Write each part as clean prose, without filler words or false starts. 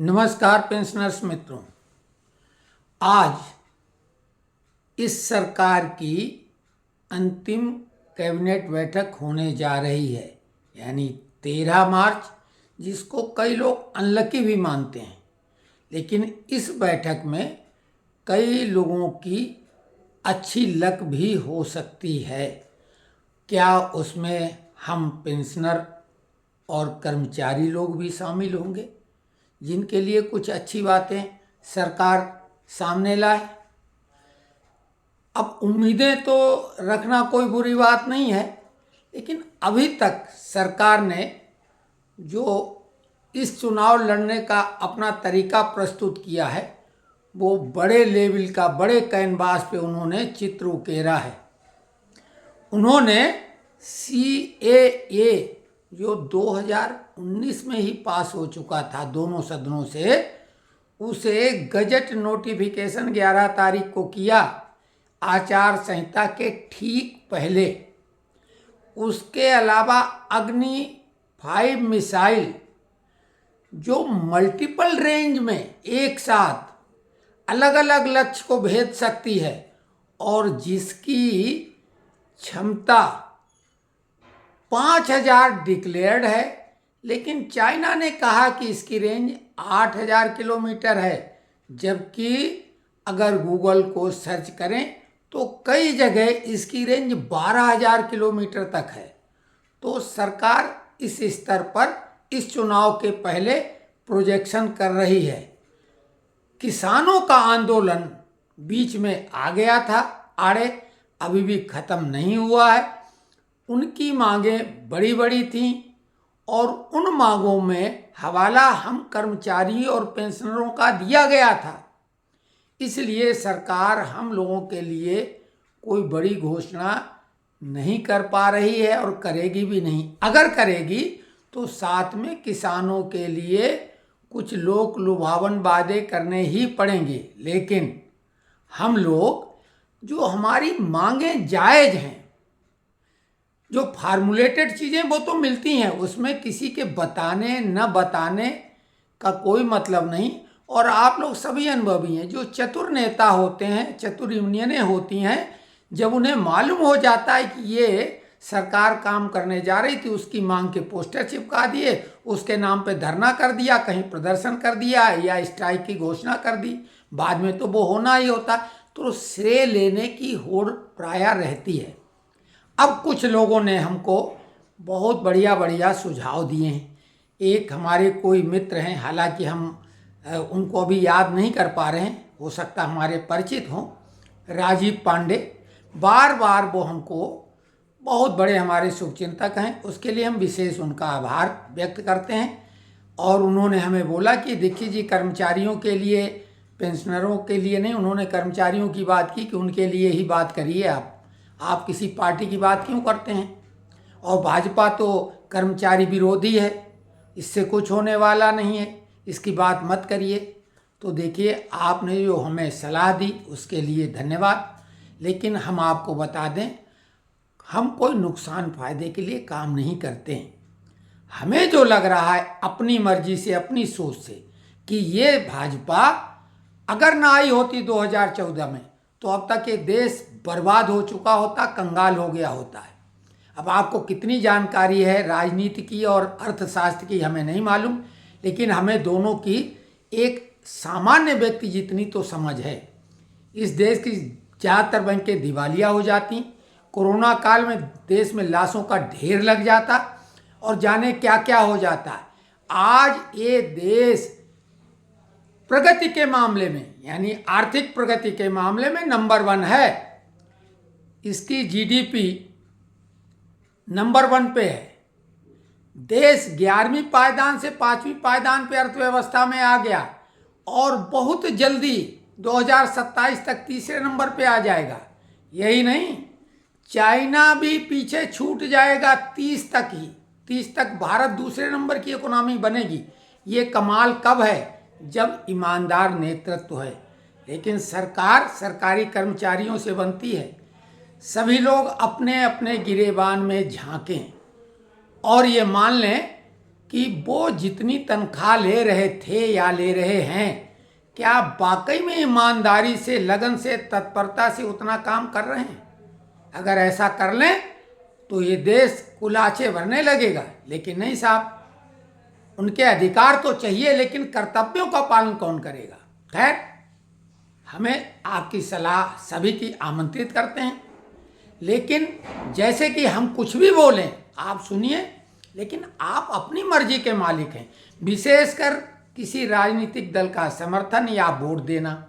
नमस्कार पेंशनर्स मित्रों। आज इस सरकार की अंतिम कैबिनेट बैठक होने जा रही है, यानी 13 मार्च, जिसको कई लोग अनलकी भी मानते हैं। लेकिन इस बैठक में कई लोगों की अच्छी लक भी हो सकती है। क्या उसमें हम पेंशनर और कर्मचारी लोग भी शामिल होंगे, जिनके लिए कुछ अच्छी बातें सरकार सामने लाए? अब उम्मीदें तो रखना कोई बुरी बात नहीं है, लेकिन अभी तक सरकार ने जो इस चुनाव लड़ने का अपना तरीका प्रस्तुत किया है, वो बड़े लेवल का, बड़े कैनवास पे उन्होंने चित्र उकेरा है। उन्होंने CAA जो 2019 में ही पास हो चुका था दोनों सदनों से, उसे गजट नोटिफिकेशन 11 तारीख को किया, आचार संहिता के ठीक पहले। उसके अलावा अग्नि 5 मिसाइल जो मल्टीपल रेंज में एक साथ अलग अलग लक्ष्य को भेद सकती है और जिसकी क्षमता 5000 डिक्लेयर्ड है, लेकिन चाइना ने कहा कि इसकी रेंज 8000 किलोमीटर है, जबकि अगर गूगल को सर्च करें तो कई जगह इसकी रेंज 12000 किलोमीटर तक है। तो सरकार इस स्तर पर इस चुनाव के पहले प्रोजेक्शन कर रही है। किसानों का आंदोलन बीच में आ गया था आड़े, अभी भी खत्म नहीं हुआ है। उनकी मांगें बड़ी बड़ी थीं और उन मांगों में हवाला हम कर्मचारी और पेंशनरों का दिया गया था। इसलिए सरकार हम लोगों के लिए कोई बड़ी घोषणा नहीं कर पा रही है और करेगी भी नहीं। अगर करेगी तो साथ में किसानों के लिए कुछ लोक लुभावन वादे करने ही पड़ेंगे। लेकिन हम लोग, जो हमारी मांगें जायज़ हैं, जो फार्मूलेटेड चीज़ें वो तो मिलती हैं, उसमें किसी के बताने न बताने का कोई मतलब नहीं। और आप लोग सभी अनुभवी हैं, जो चतुर नेता होते हैं, चतुर यूनियनें होती हैं, जब उन्हें मालूम हो जाता है कि ये सरकार काम करने जा रही थी, उसकी मांग के पोस्टर चिपका दिए, उसके नाम पे धरना कर दिया, कहीं प्रदर्शन कर दिया या स्ट्राइक की घोषणा कर दी, बाद में तो वो होना ही होता, तो श्रेय लेने की होड़ प्रायः रहती है। अब कुछ लोगों ने हमको बहुत बढ़िया बढ़िया सुझाव दिए हैं। एक हमारे कोई मित्र हैं, हालांकि हम उनको अभी याद नहीं कर पा रहे हैं, हो सकता हमारे परिचित हों, राजीव पांडे। बार बार वो हमको, बहुत बड़े हमारे शुभचिंतक हैं, उसके लिए हम विशेष उनका आभार व्यक्त करते हैं। और उन्होंने हमें बोला कि देखिए जी, कर्मचारियों के लिए, पेंशनरों के लिए नहीं, उन्होंने कर्मचारियों की बात की कि उनके लिए ही बात करिए आप किसी पार्टी की बात क्यों करते हैं? और भाजपा तो कर्मचारी विरोधी है, इससे कुछ होने वाला नहीं है, इसकी बात मत करिए। तो देखिए, आपने जो हमें सलाह दी उसके लिए धन्यवाद, लेकिन हम आपको बता दें, हम कोई नुकसान फायदे के लिए काम नहीं करते हैं। हमें जो लग रहा है अपनी मर्जी से, अपनी सोच से, कि ये भाजपा अगर ना आई होती 2014 में, तो अब तक ये देश बर्बाद हो चुका होता, कंगाल हो गया होता है। अब आपको कितनी जानकारी है राजनीति की और अर्थशास्त्र की हमें नहीं मालूम, लेकिन हमें दोनों की एक सामान्य व्यक्ति जितनी तो समझ है। इस देश की ज़्यादातर बैंकें दिवालिया हो जाती, कोरोना काल में देश में लाशों का ढेर लग जाता और जाने क्या क्या हो जाता है। आज ये देश प्रगति के मामले में, यानी आर्थिक प्रगति के मामले में नंबर 1 है। इसकी GDP नंबर 1 पे है। देश 11वीं पायदान से 5वीं पायदान पे अर्थव्यवस्था में आ गया और बहुत जल्दी 2027 तक तीसरे नंबर पे आ जाएगा। यही नहीं, चाइना भी पीछे छूट जाएगा 30 तक ही। 30 तक भारत दूसरे नंबर की इकोनॉमी बनेगी। ये कमाल कब है? जब ईमानदार नेतृत्व है। लेकिन सरकार सरकारी कर्मचारियों से बनती है। सभी लोग अपने अपने गिरेबान में झांकें और ये मान लें कि वो जितनी तनख्वाह ले रहे थे या ले रहे हैं, क्या वाकई में ईमानदारी से, लगन से, तत्परता से उतना काम कर रहे हैं? अगर ऐसा कर लें तो ये देश कुलाचे भरने लगेगा। लेकिन नहीं साहब, उनके अधिकार तो चाहिए, लेकिन कर्तव्यों का पालन कौन करेगा? खैर, हमें आपकी सलाह सभी की आमंत्रित करते हैं, लेकिन जैसे कि हम कुछ भी बोलें आप सुनिए, लेकिन आप अपनी मर्जी के मालिक हैं। विशेषकर किसी राजनीतिक दल का समर्थन या वोट देना,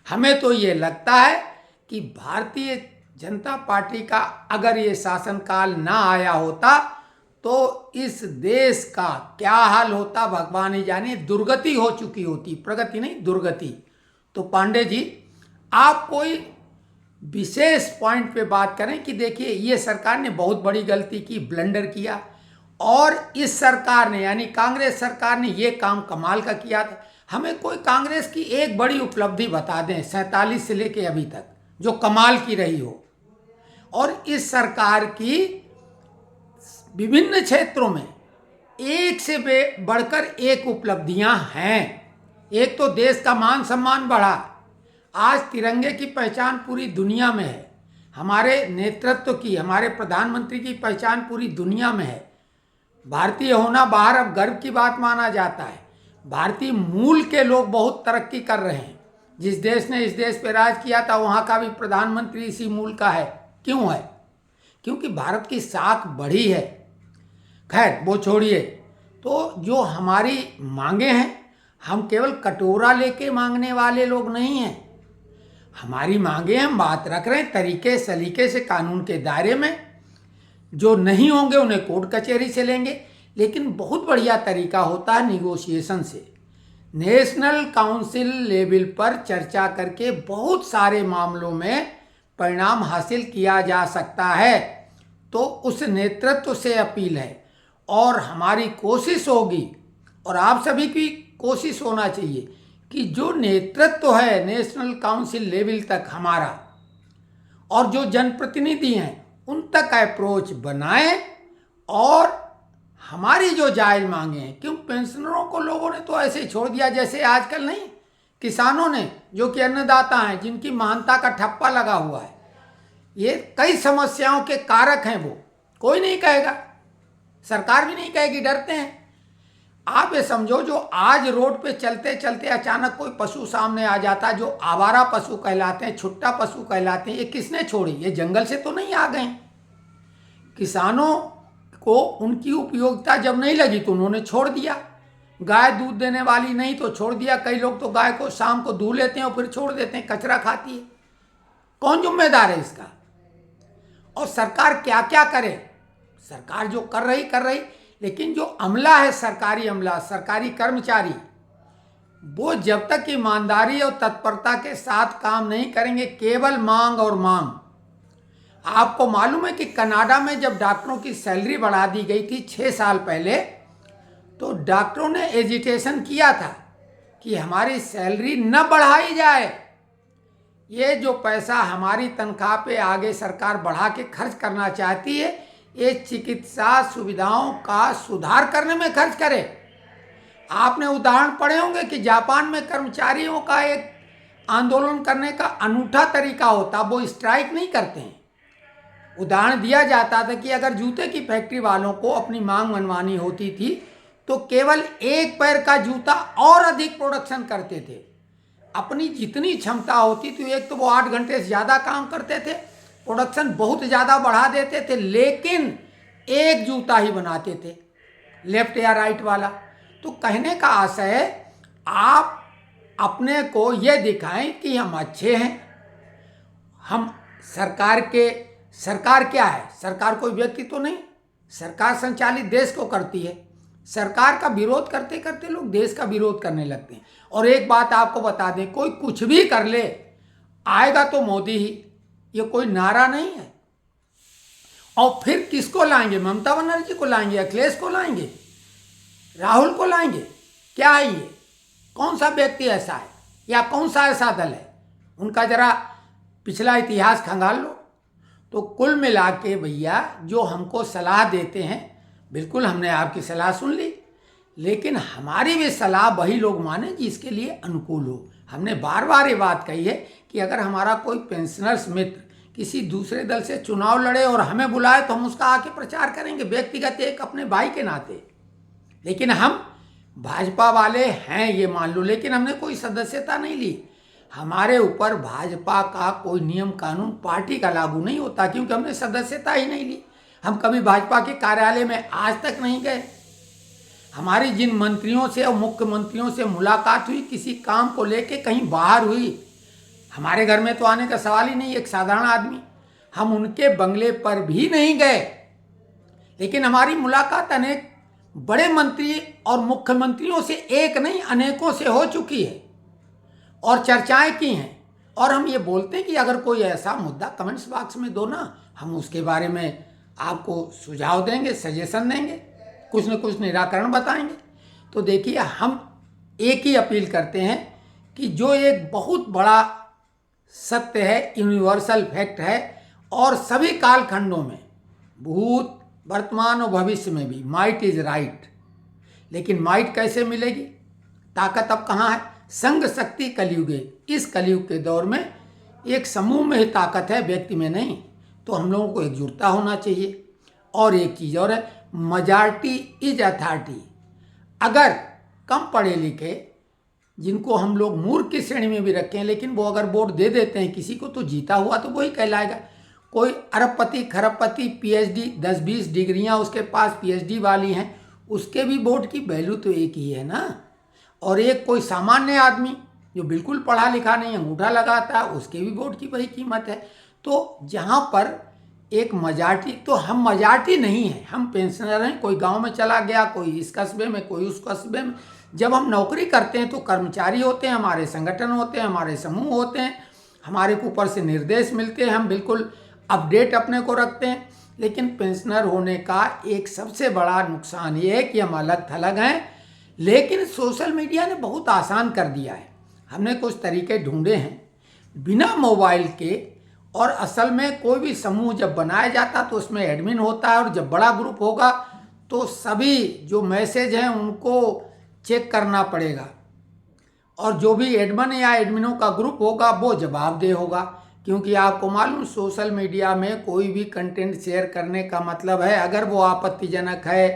हमें तो ये लगता है कि भारतीय जनता पार्टी का अगर ये शासनकाल ना आया होता तो इस देश का क्या हाल होता भगवान ही जाने। दुर्गति हो चुकी होती, प्रगति नहीं, दुर्गति। तो पांडे जी, आप कोई विशेष पॉइंट पे बात करें कि देखिए ये सरकार ने बहुत बड़ी गलती की, ब्लंडर किया, और इस सरकार ने यानी कांग्रेस सरकार ने ये काम कमाल का किया था। हमें कोई कांग्रेस की एक बड़ी उपलब्धि बता दें 47 से लेके अभी तक, जो कमाल की रही हो। और इस सरकार की विभिन्न क्षेत्रों में एक से बढ़कर एक उपलब्धियां हैं। एक तो देश का मान सम्मान बढ़ा, आज तिरंगे की पहचान पूरी दुनिया में है। हमारे नेतृत्व की, हमारे प्रधानमंत्री की पहचान पूरी दुनिया में है। भारतीय होना बाहर अब गर्व की बात माना जाता है। भारतीय मूल के लोग बहुत तरक्की कर रहे हैं। जिस देश ने इस देश पे राज किया था वहाँ का भी प्रधानमंत्री इसी मूल का है। क्यों है? क्योंकि भारत की साख बढ़ी है। खैर वो छोड़िए, तो जो हमारी मांगे हैं, हम केवल कटोरा लेके मांगने वाले लोग नहीं हैं। हमारी मांगे हम बात रख रहे हैं तरीके सलीके से, कानून के दायरे में। जो नहीं होंगे उन्हें कोर्ट कचहरी से लेंगे, लेकिन बहुत बढ़िया तरीका होता है निगोशिएशन से। नेशनल काउंसिल लेवल पर चर्चा करके बहुत सारे मामलों में परिणाम हासिल किया जा सकता है। तो उस नेतृत्व से अपील है, और हमारी कोशिश होगी, और आप सभी की कोशिश होना चाहिए कि जो नेतृत्व है नेशनल काउंसिल लेवल तक हमारा, और जो जनप्रतिनिधि हैं उन तक अप्रोच बनाएं, और हमारी जो जायज मांगे हैं, क्यों पेंशनरों को लोगों ने तो ऐसे ही छोड़ दिया जैसे आजकल नहीं, किसानों ने, जो कि अन्नदाता हैं, जिनकी महानता का ठप्पा लगा हुआ है। ये कई समस्याओं के कारक हैं, वो कोई नहीं कहेगा, सरकार भी नहीं कहेगी, डरते हैं। आप ये समझो, जो आज रोड पे चलते चलते अचानक कोई पशु सामने आ जाता, जो आवारा पशु कहलाते हैं, छुट्टा पशु कहलाते हैं, ये किसने छोड़ी? ये जंगल से तो नहीं आ गए। किसानों को उनकी उपयोगिता जब नहीं लगी तो उन्होंने छोड़ दिया। गाय दूध देने वाली नहीं तो छोड़ दिया। कई लोग तो गाय को शाम को दूह लेते हैं और फिर छोड़ देते हैं, कचरा खाती है। कौन जिम्मेदार है इसका? और सरकार क्या क्या करे? सरकार जो कर रही, लेकिन जो अमला है, सरकारी अमला, सरकारी कर्मचारी, वो जब तक ईमानदारी और तत्परता के साथ काम नहीं करेंगे, केवल मांग और मांग। आपको मालूम है कि कनाडा में जब डॉक्टरों की सैलरी बढ़ा दी गई थी 6 साल पहले, तो डॉक्टरों ने एजिटेशन किया था कि हमारी सैलरी न बढ़ाई जाए। ये जो पैसा हमारी तनख्वाह पे आगे सरकार बढ़ा के खर्च करना चाहती है, ये चिकित्सा सुविधाओं का सुधार करने में खर्च करे। आपने उदाहरण पढ़े होंगे कि जापान में कर्मचारियों का एक आंदोलन करने का अनूठा तरीका होता, वो स्ट्राइक नहीं करते हैं। उदाहरण दिया जाता था कि अगर जूते की फैक्ट्री वालों को अपनी मांग मनवानी होती थी तो केवल एक पैर का जूता और अधिक प्रोडक्शन करते थे। अपनी जितनी क्षमता होती थी, एक तो वो 8 घंटे से ज़्यादा काम करते थे, प्रोडक्शन बहुत ज़्यादा बढ़ा देते थे, लेकिन एक जूता ही बनाते थे, लेफ्ट या राइट वाला। तो कहने का आशय है, आप अपने को ये दिखाएं कि हम अच्छे हैं। हम सरकार क्या है? सरकार कोई व्यक्ति तो नहीं, सरकार संचालित देश को करती है। सरकार का विरोध करते करते लोग देश का विरोध करने लगते हैं। और एक बात आपको बता दें, कोई कुछ भी कर ले, आएगा तो मोदी ही, ये कोई नारा नहीं है। और फिर किसको लाएंगे? ममता बनर्जी को लाएंगे, अखिलेश को लाएंगे, राहुल को लाएंगे? क्या है ये? कौन सा व्यक्ति ऐसा है या कौन सा ऐसा दल है? उनका जरा पिछला इतिहास खंगाल लो। तो कुल मिला के भैया जो हमको सलाह देते हैं, बिल्कुल हमने आपकी सलाह सुन ली, लेकिन हमारी भी सलाह वही लोग माने जिसके लिए अनुकूल हो। हमने बार बार ये बात कही है कि अगर हमारा कोई पेंशनर्स मित्र किसी दूसरे दल से चुनाव लड़े और हमें बुलाए तो हम उसका आके प्रचार करेंगे व्यक्तिगत एक अपने भाई के नाते। लेकिन हम भाजपा वाले हैं ये मान लो, लेकिन हमने कोई सदस्यता नहीं ली। हमारे ऊपर भाजपा का कोई नियम कानून पार्टी का लागू नहीं होता, क्योंकि हमने सदस्यता ही नहीं ली। हम कभी भाजपा के कार्यालय में आज तक नहीं गए। हमारी जिन मंत्रियों से और मुख्यमंत्रियों से मुलाकात हुई किसी काम को लेके कहीं बाहर हुई, हमारे घर में तो आने का सवाल ही नहीं। एक साधारण आदमी, हम उनके बंगले पर भी नहीं गए, लेकिन हमारी मुलाकात अनेक बड़े मंत्री और मुख्यमंत्रियों से एक नहीं अनेकों से हो चुकी है और चर्चाएं की हैं। और हम ये बोलते हैं कि अगर कोई ऐसा मुद्दा कमेंट्स बॉक्स में दो ना, हम उसके बारे में आपको सुझाव देंगे, सजेशन देंगे, कुछ न कुछ निराकरण बताएंगे। तो देखिए, हम एक ही अपील करते हैं कि जो एक बहुत बड़ा सत्य है, यूनिवर्सल फैक्ट है, और सभी कालखंडों में, भूत वर्तमान और भविष्य में भी माइट इज राइट। लेकिन माइट कैसे मिलेगी? ताकत अब कहाँ है? संघ शक्ति कलयुगे। इस कलयुग के दौर में एक समूह में ही ताकत है, व्यक्ति में नहीं। तो हम लोगों को एकजुटता होना चाहिए। और एक चीज़ और है, मेजॉरिटी इज अथॉरिटी। अगर कम पढ़े लिखे, जिनको हम लोग मूर्ख की श्रेणी में भी रखें, लेकिन वो अगर वोट दे देते हैं किसी को तो जीता हुआ तो वही कहलाएगा। कोई अरबपति खरबपति पीएचडी 10-20 डिग्रियां उसके पास पीएचडी वाली हैं, उसके भी वोट की वैल्यू तो एक ही है ना। और एक कोई सामान्य आदमी जो बिल्कुल पढ़ा लिखा नहीं, अंगूठा लगाता है, उसके भी वोट की वही कीमत है। तो जहाँ पर एक मेजॉरिटी, तो हम मेजॉरिटी नहीं है, हम पेंशनर हैं। कोई गांव में चला गया, कोई इस कस्बे में, कोई उस कस्बे में। जब हम नौकरी करते हैं तो कर्मचारी होते हैं, हमारे संगठन होते हैं, हमारे समूह होते हैं, हमारे को ऊपर से निर्देश मिलते हैं, हम बिल्कुल अपडेट अपने को रखते हैं। लेकिन पेंशनर होने का एक सबसे बड़ा नुकसान ये है कि हम अलग थलग हैं। लेकिन सोशल मीडिया ने बहुत आसान कर दिया है। हमने कुछ तरीके ढूंढे हैं बिना मोबाइल के। और असल में कोई भी समूह जब बनाया जाता तो उसमें एडमिन होता है, और जब बड़ा ग्रुप होगा तो सभी जो मैसेज हैं उनको चेक करना पड़ेगा। और जो भी एडमिन या एडमिनों का ग्रुप होगा वो जवाबदेह होगा। क्योंकि आपको मालूम, सोशल मीडिया में कोई भी कंटेंट शेयर करने का मतलब है, अगर वो आपत्तिजनक है,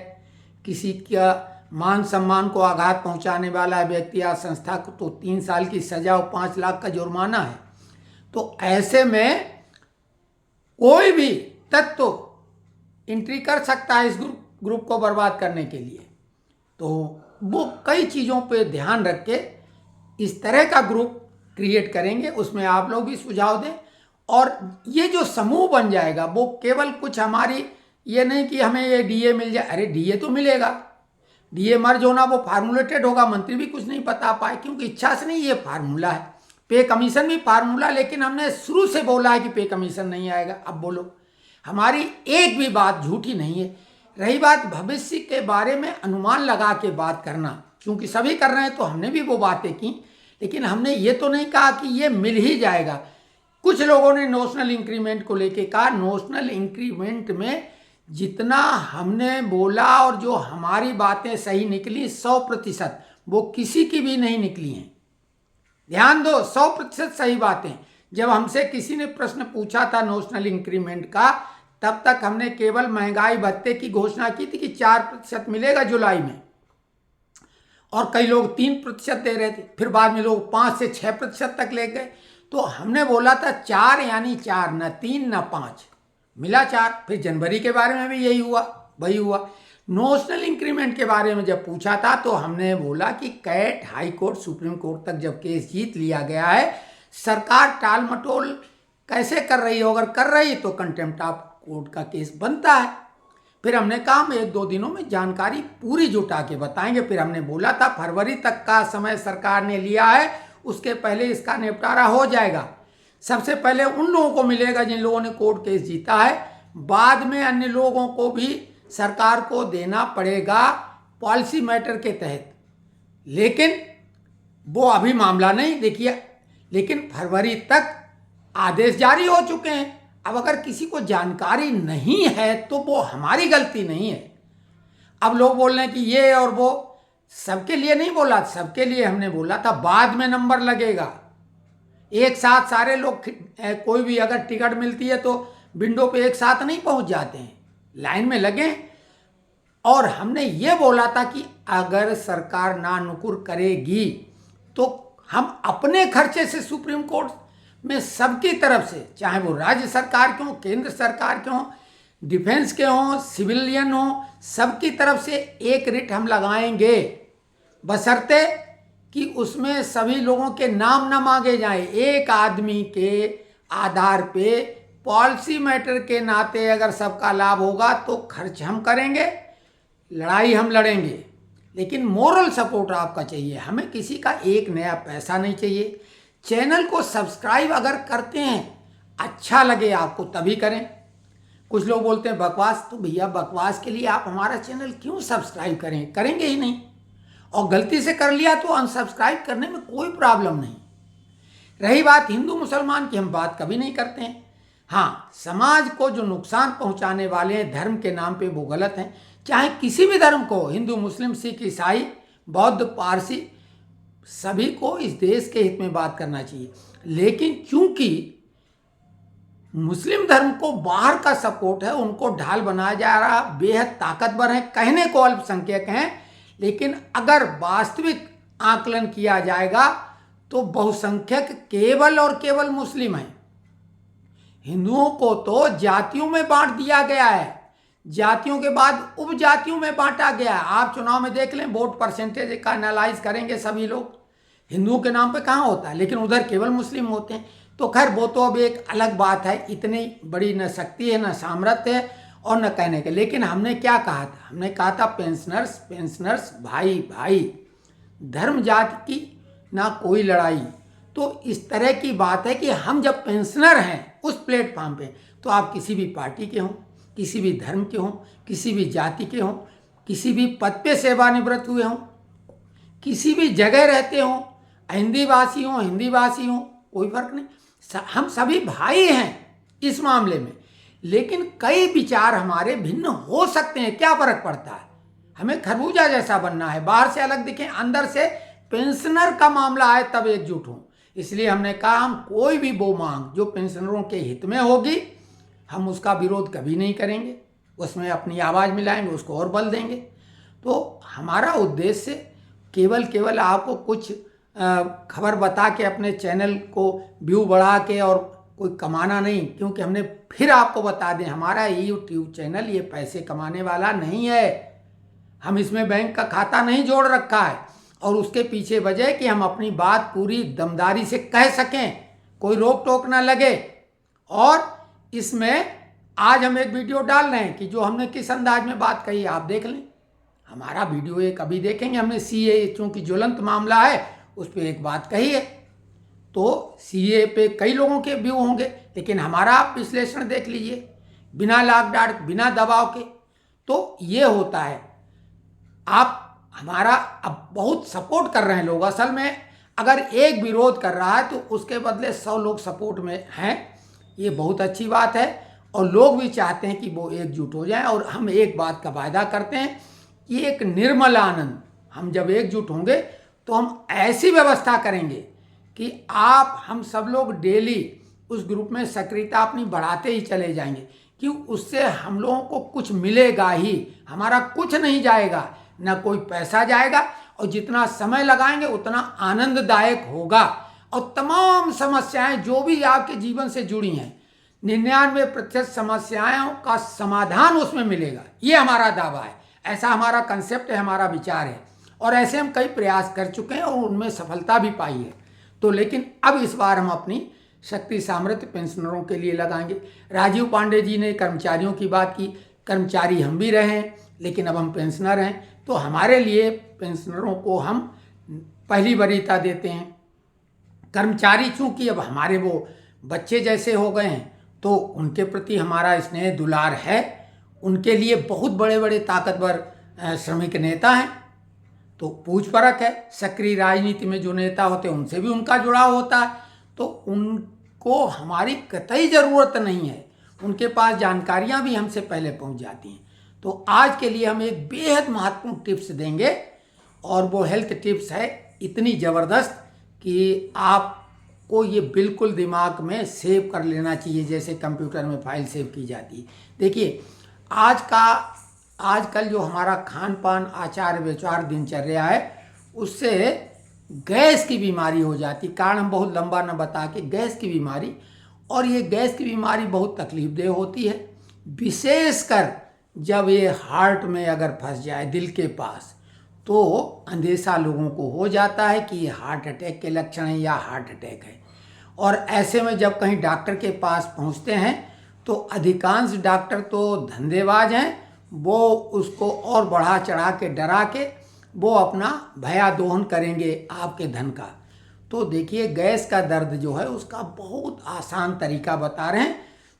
किसी का मान सम्मान को आघात पहुंचाने वाला है व्यक्ति या संस्था को, तो 3 साल की सजा और 5 लाख का जुर्माना है। तो ऐसे में कोई भी तत्व एंट्री कर सकता है इस ग्रुप को बर्बाद करने के लिए। तो वो कई चीज़ों पे ध्यान रख के इस तरह का ग्रुप क्रिएट करेंगे, उसमें आप लोग भी सुझाव दें। और ये जो समूह बन जाएगा वो केवल कुछ हमारी ये नहीं कि हमें ये डीए मिल जाए। अरे डीए तो मिलेगा, डीए मर्ज होना वो फार्मूलेटेड होगा, मंत्री भी कुछ नहीं बता पाए क्योंकि इच्छा से नहीं, ये फार्मूला है। पे कमीशन भी फार्मूला, लेकिन हमने शुरू से बोला है कि पे कमीशन नहीं आएगा। अब बोलो, हमारी एक भी बात झूठी नहीं है। रही बात भविष्य के बारे में अनुमान लगा के बात करना, क्योंकि सभी कर रहे हैं तो हमने भी वो बातें की, लेकिन हमने ये तो नहीं कहा कि ये मिल ही जाएगा। कुछ लोगों ने नोशनल इंक्रीमेंट को लेके कहा, नोशनल इंक्रीमेंट में जितना हमने बोला और जो हमारी बातें सही निकली 100%, वो किसी की भी नहीं निकली हैं। ध्यान दो, 100% सही बातें। जब हमसे किसी ने प्रश्न पूछा था नोशनल इंक्रीमेंट का, तब तक हमने केवल महंगाई भत्ते की घोषणा की थी कि 4% मिलेगा जुलाई में, और कई लोग 3% दे रहे थे। फिर बाद में लोग 5 से 6% तक ले गए। तो हमने बोला था 4 यानी 4, न 3 न 5, मिला 4। फिर जनवरी के बारे में भी यही हुआ, वही हुआ। नोशनल इंक्रीमेंट के बारे में जब पूछा था तो हमने बोला कि CAT high court supreme court तक जब केस जीत लिया गया है, सरकार टाल मटोल कैसे कर रही हो, अगर कर रही तो कंटेम्प्ट ऑफ कोर्ट का केस बनता है। फिर हमने कहा हम 1-2 दिनों में जानकारी पूरी जुटा के बताएंगे। फिर हमने बोला था फरवरी तक का समय सरकार ने लिया है, उसके पहले इसका निपटारा हो जाएगा। सबसे पहले उन लोगों को मिलेगा जिन लोगों ने कोर्ट केस जीता है, बाद में अन्य लोगों को भी सरकार को देना पड़ेगा पॉलिसी मैटर के तहत। लेकिन वो अभी मामला नहीं देखिए, लेकिन फरवरी तक आदेश जारी हो चुके हैं। अब अगर किसी को जानकारी नहीं है तो वो हमारी गलती नहीं है। अब लोग बोल रहे हैं कि ये और वो, सबके लिए नहीं बोला, सबके लिए हमने बोला था बाद में नंबर लगेगा। एक साथ सारे लोग कोई भी अगर टिकट मिलती है तो विंडो पे एक साथ नहीं पहुंच जाते हैं, लाइन में लगे। और हमने ये बोला था कि अगर सरकार ना नुकुर करेगी तो हम अपने खर्चे से सुप्रीम कोर्ट में सबकी तरफ से, चाहे वो राज्य सरकार के हों, केंद्र सरकार के हों, डिफेंस के हों, सिविलियन हों, सबकी तरफ से एक रिट हम लगाएंगे, बशर्ते कि उसमें सभी लोगों के नाम न मांगे जाएं। एक आदमी के आधार पे पॉलिसी मैटर के नाते अगर सबका लाभ होगा तो खर्च हम करेंगे, लड़ाई हम लड़ेंगे, लेकिन मोरल सपोर्ट आपका चाहिए। हमें किसी का एक नया पैसा नहीं चाहिए। चैनल को सब्सक्राइब अगर करते हैं, अच्छा लगे आपको तभी करें। कुछ लोग बोलते हैं बकवास, तो भैया बकवास के लिए आप हमारा चैनल क्यों सब्सक्राइब करें? करेंगे ही नहीं। और गलती से कर लिया तो अनसब्सक्राइब करने में कोई प्रॉब्लम नहीं। रही बात हिंदू मुसलमान की, हम बात कभी नहीं करते हैं। हाँ, समाज को जो नुकसान पहुंचाने वाले हैं धर्म के नाम पे, वो गलत हैं। चाहे किसी भी धर्म को, हिंदू, मुस्लिम, सिख, ईसाई, बौद्ध, पारसी, सभी को इस देश के हित में बात करना चाहिए। लेकिन चूंकि मुस्लिम धर्म को बाहर का सपोर्ट है, उनको ढाल बनाया जा रहा, बेहद ताकतवर है, कहने को अल्पसंख्यक हैं, लेकिन अगर वास्तविक आकलन किया जाएगा तो बहुसंख्यक केवल और केवल मुस्लिम हैं। हिंदुओं को तो जातियों में बांट दिया गया है, जातियों के बाद उपजातियों में बांटा गया है। आप चुनाव में देख लें, वोट परसेंटेज का एनालाइज करेंगे सभी लोग, हिंदुओं के नाम पे कहाँ होता है, लेकिन उधर केवल मुस्लिम होते हैं। तो खैर वो तो अब एक अलग बात है, इतनी बड़ी न शक्ति है, न सामर्थ्य है और न कहने के। लेकिन हमने क्या कहा था? हमने कहा था पेंशनर्स भाई भाई, धर्म जाति की ना कोई लड़ाई। तो इस तरह की बात है कि हम जब पेंशनर हैं उस प्लेटफॉर्म पे, तो आप किसी भी पार्टी के हों, किसी भी धर्म के हों, किसी भी जाति के हों, किसी भी पद पे सेवानिवृत्त हुए हों, किसी भी जगह रहते हों, हिंदी भाषी हों, कोई फर्क नहीं, हम सभी भाई हैं इस मामले में। लेकिन कई विचार हमारे भिन्न हो सकते हैं, क्या फर्क पड़ता है? हमें खरबूजा जैसा बनना है, बाहर से अलग दिखें, अंदर से पेंशनर का मामला आए तब एकजुट हों। इसलिए हमने कहा हम कोई भी वो मांग जो पेंशनरों के हित में होगी, हम उसका विरोध कभी नहीं करेंगे, उसमें अपनी आवाज़ मिलाएंगे, उसको और बल देंगे। तो हमारा उद्देश्य केवल आपको कुछ खबर बता के अपने चैनल को व्यू बढ़ा के और कोई कमाना नहीं, क्योंकि हमने फिर आपको बता दें, हमारा यूट्यूब चैनल ये पैसे कमाने वाला नहीं है। हम इसमें बैंक का खाता नहीं जोड़ रखा है, और उसके पीछे वजह कि हम अपनी बात पूरी दमदारी से कह सकें, कोई रोक टोक ना लगे। और इसमें आज हम एक वीडियो डाल रहे हैं कि जो हमने किस अंदाज में बात कही, आप देख लें। हमारा वीडियो एक अभी देखेंगे, हमने सीए चूंकि ज्वलंत मामला है उस पर एक बात कही है, तो सीए पे कई लोगों के व्यू होंगे, लेकिन हमारा आप विश्लेषण देख लीजिए, बिना लाग डांट, बिना दबाव के। तो ये होता है, आप हमारा अब बहुत सपोर्ट कर रहे हैं लोग। असल में अगर एक विरोध कर रहा है तो उसके बदले 100 लोग सपोर्ट में हैं, ये बहुत अच्छी बात है। और लोग भी चाहते हैं कि वो एकजुट हो जाएं। और हम एक बात का वायदा करते हैं कि एक निर्मल आनंद, हम जब एकजुट होंगे तो हम ऐसी व्यवस्था करेंगे कि आप, हम सब लोग डेली उस ग्रुप में सक्रियता अपनी बढ़ाते ही चले जाएंगे, कि उससे हम लोगों को कुछ मिलेगा ही, हमारा कुछ नहीं जाएगा, ना कोई पैसा जाएगा, और जितना समय लगाएंगे उतना आनंददायक होगा। और तमाम समस्याएं जो भी आपके जीवन से जुड़ी हैं, 99% समस्याओं का समाधान उसमें मिलेगा, ये हमारा दावा है, ऐसा हमारा कंसेप्ट है, हमारा विचार है। और ऐसे हम कई प्रयास कर चुके हैं और उनमें सफलता भी पाई है। तो लेकिन अब इस बार हम अपनी शक्ति सामर्थ्य पेंशनरों के लिए लगाएंगे। राजीव पांडे जी ने कर्मचारियों की बात की, कर्मचारी हम भी रहे हैं, लेकिन अब हम पेंशनर हैं, तो हमारे लिए पेंशनरों को हम पहली वरीयता देते हैं। कर्मचारी चूंकि अब हमारे वो बच्चे जैसे हो गए हैं, तो उनके प्रति हमारा स्नेह दुलार है। उनके लिए बहुत बड़े बड़े ताकतवर श्रमिक नेता हैं, तो पूछ परख है। सक्रिय राजनीति में जो नेता होते हैं उनसे भी उनका जुड़ाव होता है, तो उनको हमारी कतई ज़रूरत नहीं है, उनके पास जानकारियां भी हमसे पहले पहुंच जाती हैं। तो आज के लिए हम एक बेहद महत्वपूर्ण टिप्स देंगे और वो हेल्थ टिप्स है इतनी ज़बरदस्त कि आपको ये बिल्कुल दिमाग में सेव कर लेना चाहिए, जैसे कंप्यूटर में फाइल सेव की जाती है। देखिए आजकल जो हमारा खान पान आचार विचार दिनचर्या है, उससे गैस की बीमारी हो जाती। कारण हम बहुत लंबा न बता के, गैस की बीमारी, और ये गैस की बीमारी बहुत तकलीफदेह होती है, विशेषकर जब ये हार्ट में अगर फंस जाए, दिल के पास, तो अंदेशा लोगों को हो जाता है कि ये हार्ट अटैक के लक्षण है या हार्ट अटैक है। और ऐसे में जब कहीं डॉक्टर के पास पहुंचते हैं तो अधिकांश डॉक्टर तो धंधेबाज हैं, वो उसको और बढ़ा चढ़ा के डरा के वो अपना भयादोहन करेंगे आपके धन का। तो देखिए गैस का दर्द जो है उसका बहुत आसान तरीका बता रहे हैं,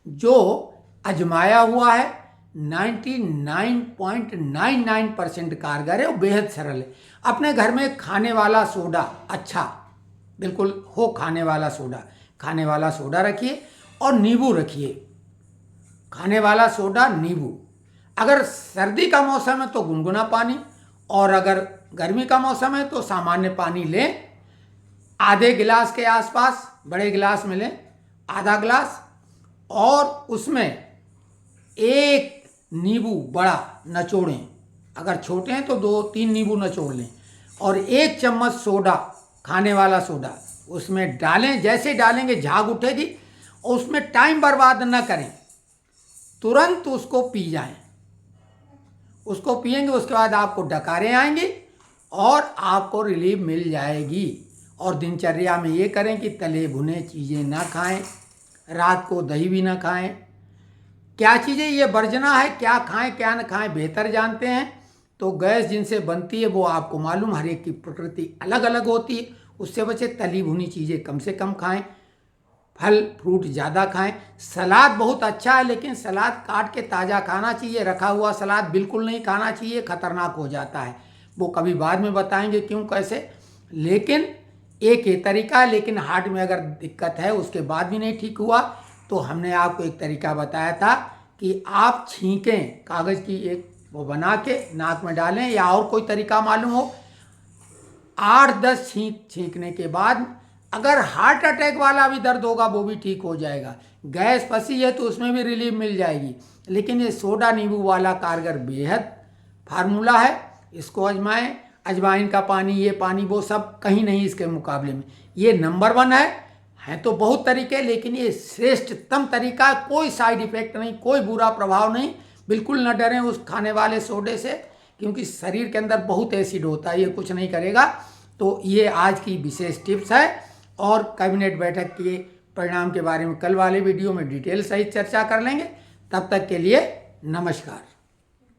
जो आजमाया हुआ है, 99.99% कारगर है और बेहद सरल है। अपने घर में खाने वाला सोडा, अच्छा बिल्कुल हो खाने वाला सोडा रखिए और नींबू रखिए। खाने वाला सोडा, नींबू। अगर सर्दी का मौसम है तो गुनगुना पानी, और अगर गर्मी का मौसम है तो सामान्य पानी लें। आधे गिलास के आसपास, बड़े गिलास में लें आधा गिलास, और उसमें एक नींबू बड़ा नचोड़ें। अगर छोटे हैं तो 2-3 नींबू नचोड़ लें, और 1 चम्मच सोडा, खाने वाला सोडा उसमें डालें। जैसे डालेंगे झाग उठेगी, और उसमें टाइम बर्बाद न करें, तुरंत उसको पी जाएं। उसको पिएंगे, उसके बाद आपको डकारें आएंगी और आपको रिलीफ मिल जाएगी। और दिनचर्या में ये करें कि तले भुने चीज़ें ना खाएं, रात को दही भी ना खाएं। क्या चीज़ें ये वर्जना है, क्या खाएं क्या न खाएं बेहतर जानते हैं। तो गैस जिनसे बनती है वो आपको मालूम, हर एक की प्रकृति अलग अलग होती है, उससे बचे। तली भुनी चीज़ें कम से कम खाएं, फल फ्रूट ज़्यादा खाएं। सलाद बहुत अच्छा है, लेकिन सलाद काट के ताज़ा खाना चाहिए, रखा हुआ सलाद बिल्कुल नहीं खाना चाहिए, खतरनाक हो जाता है। वो कभी बाद में बताएंगे क्यों कैसे। लेकिन एक ये तरीका है, लेकिन हार्ट में अगर दिक्कत है उसके बाद भी नहीं ठीक हुआ तो हमने आपको एक तरीका बताया था कि आप छींकें, कागज़ की एक वो बना के नाक में डालें, या और कोई तरीका मालूम हो, 8-10 छींकने के बाद अगर हार्ट अटैक वाला भी दर्द होगा वो भी ठीक हो जाएगा। गैस फंसी है तो उसमें भी रिलीफ मिल जाएगी। लेकिन ये सोडा नींबू वाला कारगर बेहद फार्मूला है, इसको आजमाएं। अजवाइन का पानी, ये पानी, वो सब कहीं नहीं इसके मुकाबले में। ये नंबर 1 है तो बहुत तरीके, लेकिन ये श्रेष्ठतम तरीका। कोई साइड इफेक्ट नहीं, कोई बुरा प्रभाव नहीं, बिल्कुल न डरें उस खाने वाले सोडे से, क्योंकि शरीर के अंदर बहुत एसिड होता है, ये कुछ नहीं करेगा। तो ये आज की विशेष टिप्स है, और कैबिनेट बैठक के परिणाम के बारे में कल वाले वीडियो में डिटेल सहित चर्चा कर लेंगे। तब तक के लिए नमस्कार।